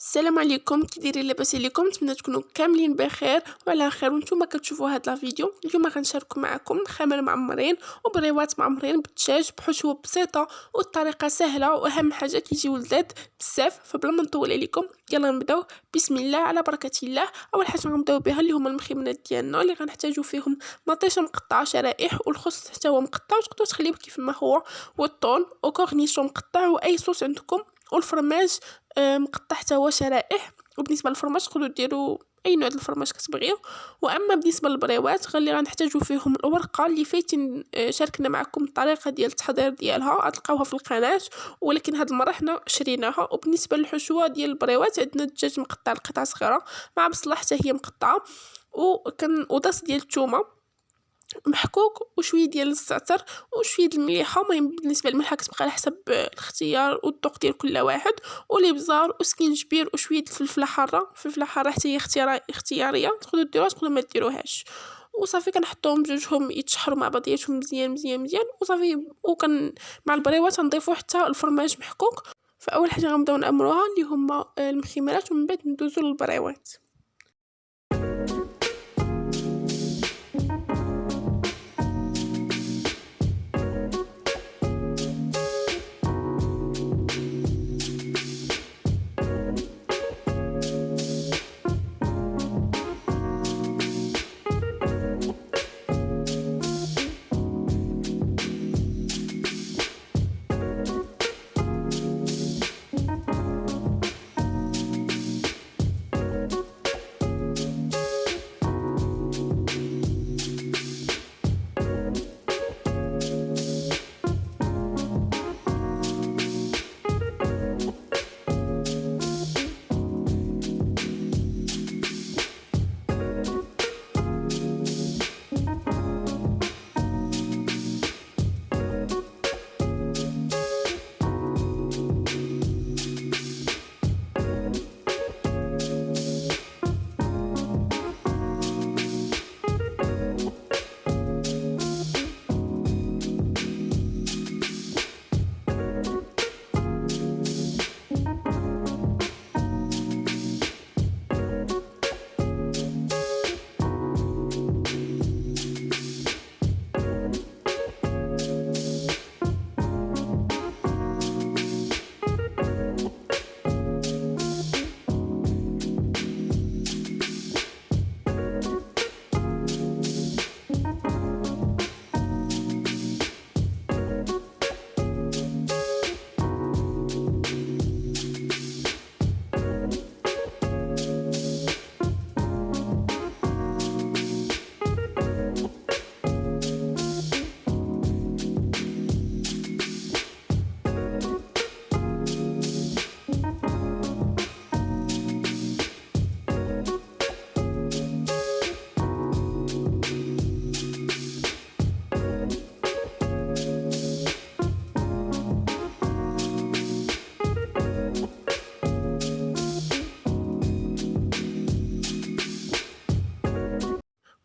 السلام عليكم، كي دايرين؟ لاباس عليكم؟ نتمنى تكونوا كاملين بخير وعلى خير. وانتم كتشوفوا هذا الفيديو اليوم غنشارك معكم خمر معمرين وبريوات معمرين بالدجاج بحشوه بسيطه والطريقه سهله، واهم حاجه كيجيو لذاذ بزاف. فبلا ما نطول عليكم يلا نبداو. بسم الله على بركه الله. اول حاجه غنبداو بها اللي هما المخيمات ديالنا اللي غنحتاجوا فيهم مطيشه مقطعه شرائح، والخس حتى هو مقطع وتقدروا تخليوه كيف ما هو، والطون وكورنيشون مقطع واي صوص عندكم، والفرماج مقطع حتى هو شرائح. وبالنسبه للفرماج تقدروا ديروا اي نوع د الفرماج كتبغيو. واما بالنسبه للبريوات اللي غنحتاجوا فيهم الورقه اللي فايتين شاركنا معكم الطريقه ديال التحضير ديالها، غتلقاوها في القناه، ولكن هاد المره حنا شريناها. وبالنسبه للحشوه ديال البريوات عندنا الدجاج مقطع لقطع صغيره مع بصله حتى هي مقطعه، وداس ديال الثومه محكوك وشويه ديال الزعتر وشويه د المليحه. المهم بالنسبه للملحه كتبقى على حسب الاختيار والذوق ديال كل واحد، والابزار وسكينجبير وشويه الفلفله حاره. الفلفله حاره حتى هي اختياريه، تقدروا ديروها تقدروا ما ديروهاش. وصافي كنحطوهم بجوجهم يتشحروا مع بعضياتهم مزيان مزيان مزيان وصافي. مع البريوات نضيفوا حتى الفرماج محكوك. فاول حاجه غنبداو نعمروها اللي هما المخمرات، ومن بعد ندوزو للبريوات.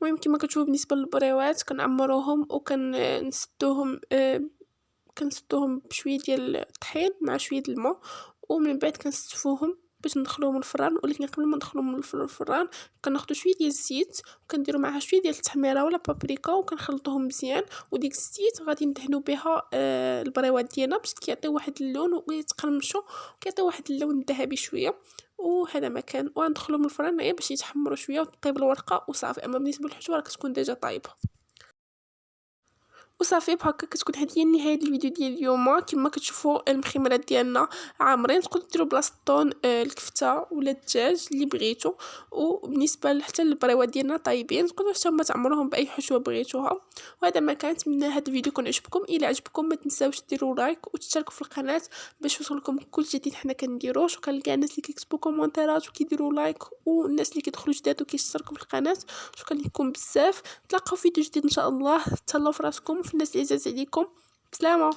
المهم كما كتشوفوا بالنسبه للبريوات كنعمروهم وكنسدوهم كنسدوهم بشويه ديال الطحين مع شويه الماء، ومن بعد كنستفوهم باش ندخلوهم الفران. ولكن قبل ما ندخلوهم الفران كناخذوا شويه ديال الزيت وكنديروا معها شويه ديال التحميره ولا بابريكا وكنخلطوهم مزيان، وديك الزيت غادي ندهنوا بها البريوات ديالنا باش كيعطيو واحد اللون ويتقرمشوا وكيعطيو واحد اللون ذهبي شويه. وهذا ما كان، وندخلهم الفران باش يتحمروا شويه وتطيب الورقه وصافي. اما بالنسبه للحشوه راه كتكون ديجا طايبه وصافي. بهكا كتكون هذه هي نهايه الفيديو ديال اليوم. كما كتشوفوا المخمرات ديالنا عامرين، تقدروا ديروا بلاصه الطون الكفته ولا الدجاج اللي بغيتو. وبالنسبه حتى للبريوات ديالنا طايبين، تقدروا حتى ما تعمروهم باي حشوه بغيتوها. وهذا ما كانت من هذا الفيديو. كون عجبكم، الا عجبكم ما تنساوش ديروا لايك وتشتركوا في القناه باش يوصلكم كل جديد حنا كنديروه. شكرا لكاع الناس اللي كيكتبوا كومونتيرات وكيديروا لايك، والناس اللي كيدخلوا جداد وكيشتركوا في القناه. شكرا لكم بزاف. تلاقاو في فيديو جديد ان شاء الله. تهلاو في راسكم، في الناس العزاز عليكم. بسلامه.